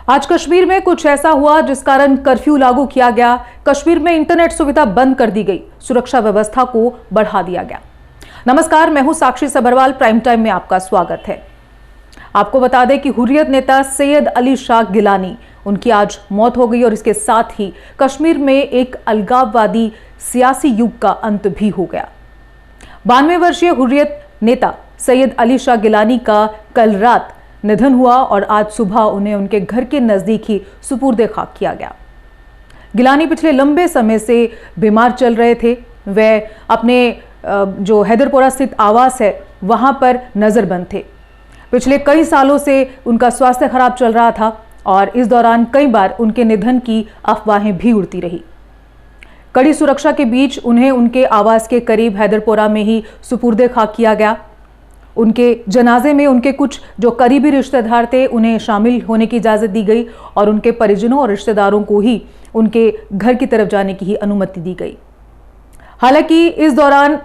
आज कश्मीर में कुछ ऐसा हुआ जिस कारण कर्फ्यू लागू किया गया। कश्मीर में इंटरनेट सुविधा बंद कर दी गई, सुरक्षा व्यवस्था को बढ़ा दिया गया। नमस्कार, मैं हूं साक्षी सबरवाल। प्राइम टाइम में आपका स्वागत है। आपको बता दें कि हुर्रियत नेता सैयद अली शाह गिलानी, उनकी आज मौत हो गई और इसके साथ ही कश्मीर में एक अलगाववादी सियासी युग का अंत भी हो गया। 92 वर्षीय हुर्रियत नेता सैयद अली शाह गिलानी का कल रात निधन हुआ और आज सुबह उन्हें उनके घर के नजदीक ही सुपुर्दे खाक किया गया। गिलानी पिछले लंबे समय से बीमार चल रहे थे। वे अपने जो हैदरपोरा स्थित आवास है वहां पर नजरबंद थे। पिछले कई सालों से उनका स्वास्थ्य खराब चल रहा था और इस दौरान कई बार उनके निधन की अफवाहें भी उड़ती रही। कड़ी सुरक्षा के बीच उन्हें उनके आवास के करीब हैदरपोरा में ही सुपुर्दे खाक किया गया। उनके जनाजे में उनके कुछ जो करीबी रिश्तेदार थे उन्हें शामिल होने की इजाज़त दी गई और उनके परिजनों और रिश्तेदारों को ही उनके घर की तरफ जाने की ही अनुमति दी गई। हालांकि इस दौरान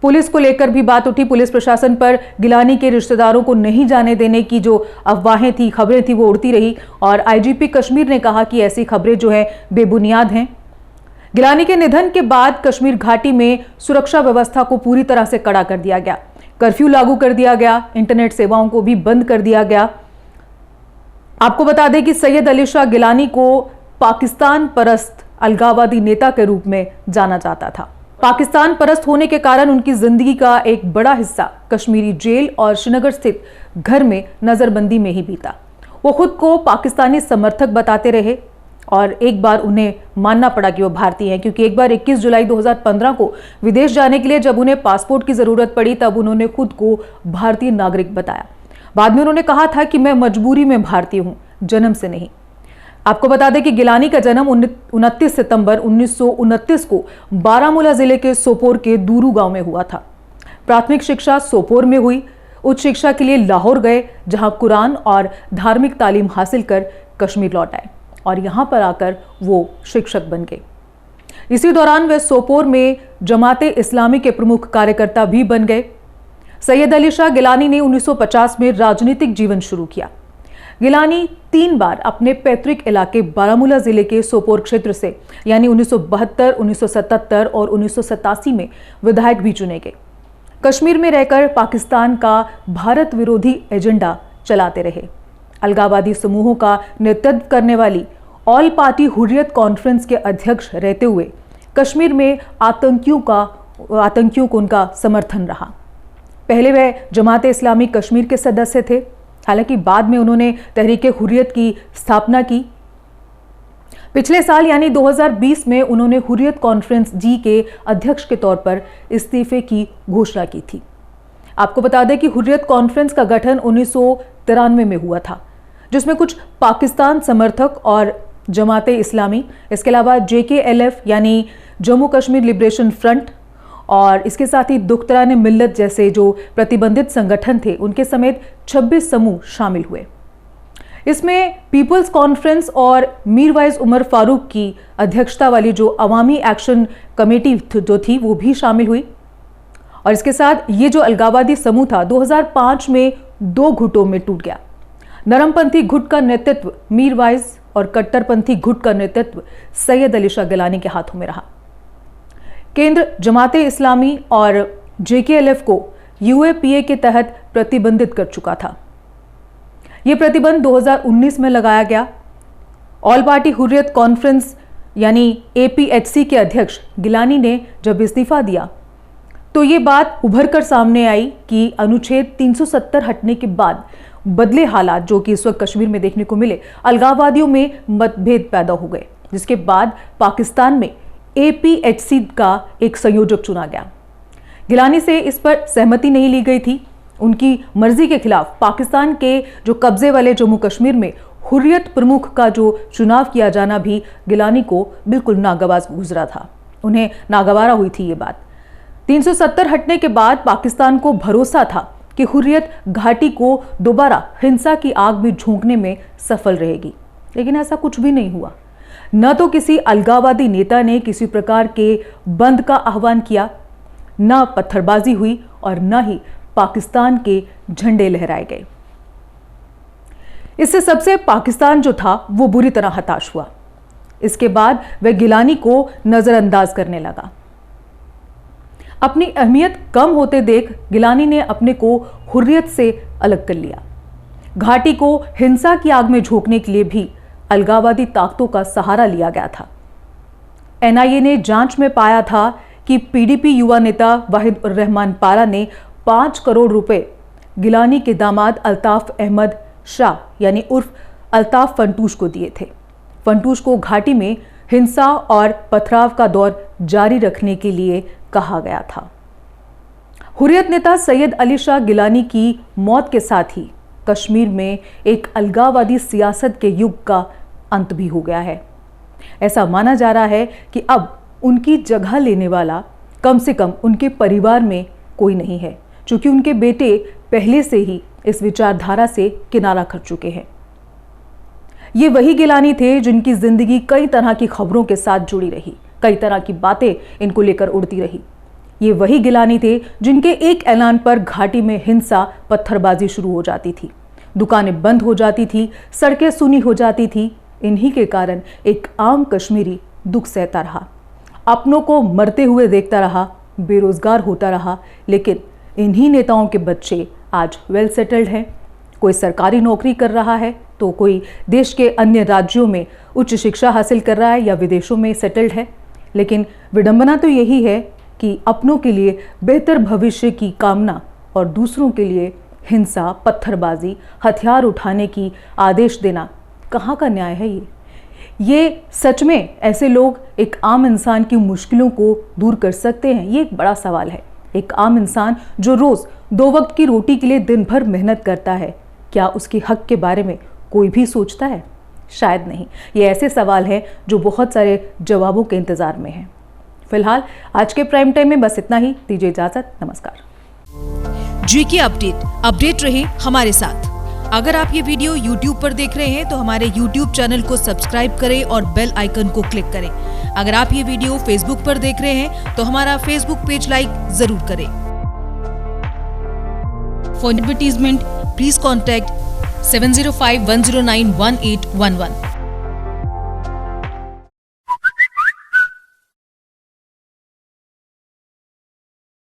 पुलिस को लेकर भी बात उठी। पुलिस प्रशासन पर गिलानी के रिश्तेदारों को नहीं जाने देने की जो अफवाहें थी, खबरें थी, वो उड़ती रही और आईजीपी कश्मीर ने कहा कि ऐसी खबरें जो है बेबुनियाद हैं। गिलानी के निधन के बाद कश्मीर घाटी में सुरक्षा व्यवस्था को पूरी तरह से कड़ा कर दिया गया। कर्फ्यू लागू कर दिया गया, इंटरनेट सेवाओं को भी बंद कर दिया गया। आपको बता दें कि सैयद अली शाह गिलानी को पाकिस्तान परस्त अलगाववादी नेता के रूप में जाना जाता था। पाकिस्तान परस्त होने के कारण उनकी जिंदगी का एक बड़ा हिस्सा कश्मीरी जेल और श्रीनगर स्थित घर में नजरबंदी में ही बीता। वो खुद को पाकिस्तानी समर्थक बताते रहे और एक बार उन्हें मानना पड़ा कि वो भारतीय हैं, क्योंकि एक बार 21 जुलाई 2015 को विदेश जाने के लिए जब उन्हें पासपोर्ट की जरूरत पड़ी तब उन्होंने खुद को भारतीय नागरिक बताया। बाद में उन्होंने कहा था कि मैं मजबूरी में भारतीय हूं, जन्म से नहीं। आपको बता दें कि गिलानी का जन्म 29 सितंबर 1929 को बारामूला जिले के सोपोर के दूरू गांव में हुआ था। प्राथमिक शिक्षा सोपोर में हुई। उच्च शिक्षा के लिए लाहौर गए, जहां कुरान और धार्मिक तालीम हासिल कर कश्मीर लौट आए और यहां पर आकर वो शिक्षक बन गए। इसी दौरान वे सोपोर में जमाते इस्लामी के प्रमुख कार्यकर्ता भी बन गए। सैयद अली शाह गिलानी ने 1950 में राजनीतिक जीवन शुरू किया। गिलानी 3 बार अपने पैतृक इलाके बारामूला जिले के सोपोर क्षेत्र से यानी 1972, 1977 और 1987 में विधायक भी चुने गए। कश्मीर में रहकर पाकिस्तान का भारत विरोधी एजेंडा चलाते रहे। अलगाववादी समूहों का नेतृत्व करने वाली ऑल पार्टी हुर्रियत कॉन्फ्रेंस के अध्यक्ष रहते हुए कश्मीर में आतंकियों को उनका समर्थन रहा। पहले वह जमाते इस्लामी कश्मीर के सदस्य थे, हालांकि बाद में उन्होंने तहरीके हुर्रियत की स्थापना की। पिछले साल यानी 2020 में उन्होंने हुर्रियत कॉन्फ्रेंस जी के अध्यक्ष के तौर पर इस्तीफे की घोषणा की थी। आपको बता दें कि हुर्रियत कॉन्फ्रेंस का गठन 1993 में हुआ था, जिसमें कुछ पाकिस्तान समर्थक और जमाते इस्लामी, इसके अलावा JKLF यानी जम्मू कश्मीर लिबरेशन फ्रंट और इसके साथ ही दुख्तरान मिल्लत जैसे जो प्रतिबंधित संगठन थे, उनके समेत 26 समूह शामिल हुए। इसमें पीपल्स कॉन्फ्रेंस और मीरवाइज उमर फारूक की अध्यक्षता वाली जो अवामी एक्शन कमेटी जो थी वो भी शामिल हुई। और इसके साथ ये जो अलगाववादी समूह था 2005 में 2 गुटों में टूट गया। नरमपंथी गुट का नेतृत्व मीरवाइज और कट्टरपंथी गुट का नेतृत्व सैयद अली शाह गिलानी के हाथों में रहा। केंद्र जमाते इस्लामी और JKLF को UAPA के तहत प्रतिबंधित कर चुका था। यह प्रतिबंध 2019 में लगाया गया। ऑल पार्टी हुर्रियत कॉन्फ्रेंस यानी APHC के अध्यक्ष गिलानी ने जब इस्तीफा दिया तो ये बात उभर कर सामने आई कि अनुच्छेद 370 हटने के बाद बदले हालात जो कि इस वक्त कश्मीर में देखने को मिले, अलगाववादियों में मतभेद पैदा हो गए, जिसके बाद पाकिस्तान में APHC का एक संयोजक चुना गया। गिलानी से इस पर सहमति नहीं ली गई थी। उनकी मर्जी के खिलाफ पाकिस्तान के जो कब्जे वाले जम्मू कश्मीर में हुर्रियत प्रमुख का जो चुनाव किया जाना भी गिलानी को बिल्कुल नागवार गुजरा था। उन्हें नागवारा हुई थी ये बात। 370 हटने के बाद पाकिस्तान को भरोसा था कि हुर्रियत घाटी को दोबारा हिंसा की आग में झोंकने में सफल रहेगी, लेकिन ऐसा कुछ भी नहीं हुआ। न तो किसी अलगाववादी नेता ने किसी प्रकार के बंद का आह्वान किया, न पत्थरबाजी हुई और न ही पाकिस्तान के झंडे लहराए गए। इससे सबसे पाकिस्तान जो था वो बुरी तरह हताश हुआ। इसके बाद वह गिलानी को नजरअंदाज करने लगा। अपनी अहमियत कम होते देख गिलानी ने अपने को हुर्रियत से अलग कर लिया। घाटी को हिंसा की आग में झोंकने के लिए भी अलगाववादी ताकतों का सहारा लिया गया था। एनआईए ने जांच में पाया था कि पीडीपी युवा नेता वाहिद उर रहमान पारा ने 5 करोड़ रुपए गिलानी के दामाद अल्ताफ अहमद शाह यानी उर्फ अल्ताफ फंटूश को दिए थे। फंटूश को घाटी में हिंसा और पथराव का दौर जारी रखने के लिए कहा गया था। हुर्रियत नेता सैयद अली शाह गिलानी की मौत के साथ ही कश्मीर में एक अलगाववादी सियासत के युग का अंत भी हो गया है। ऐसा माना जा रहा है कि अब उनकी जगह लेने वाला कम से कम उनके परिवार में कोई नहीं है, क्योंकि उनके बेटे पहले से ही इस विचारधारा से किनारा कर चुके हैं। ये वही गिलानी थे जिनकी जिंदगी कई तरह की खबरों के साथ जुड़ी रही, कई तरह की बातें इनको लेकर उड़ती रही। ये वही गिलानी थे जिनके एक ऐलान पर घाटी में हिंसा, पत्थरबाजी शुरू हो जाती थी, दुकानें बंद हो जाती थी, सड़कें सूनी हो जाती थी। इन्हीं के कारण एक आम कश्मीरी दुख सहता रहा, अपनों को मरते हुए देखता रहा, बेरोजगार होता रहा। लेकिन इन्हीं नेताओं के बच्चे आज वेल सेटल्ड हैं। कोई सरकारी नौकरी कर रहा है तो कोई देश के अन्य राज्यों में उच्च शिक्षा हासिल कर रहा है या विदेशों में सेटल्ड है। लेकिन विडंबना तो यही है कि अपनों के लिए बेहतर भविष्य की कामना और दूसरों के लिए हिंसा, पत्थरबाजी, हथियार उठाने की आदेश देना कहाँ का न्याय है। ये सच में ऐसे लोग एक आम इंसान की मुश्किलों को दूर कर सकते हैं? ये एक बड़ा सवाल है। एक आम इंसान जो रोज 2 वक्त की रोटी के लिए दिन भर मेहनत करता है, क्या उसके हक के बारे में कोई भी सोचता है? शायद नहीं। ये ऐसे सवाल हैं जो बहुत सारे जवाबों के इंतजार में हैं। फिलहाल आज के प्राइम टाइम में बस इतना ही। दीजिए इजाजत। नमस्कार। जीके अपडेट रहे हमारे साथ। अगर आप ये वीडियो YouTube पर देख रहे हैं तो हमारे YouTube चैनल को सब्सक्राइब करें और बेल आइकन को क्लिक करें। अगर आप ये वीडियो Facebook पर देख रहे हैं तो हमारा Facebook पेज लाइक जरूर करें। For advertisement please contact 7051091811।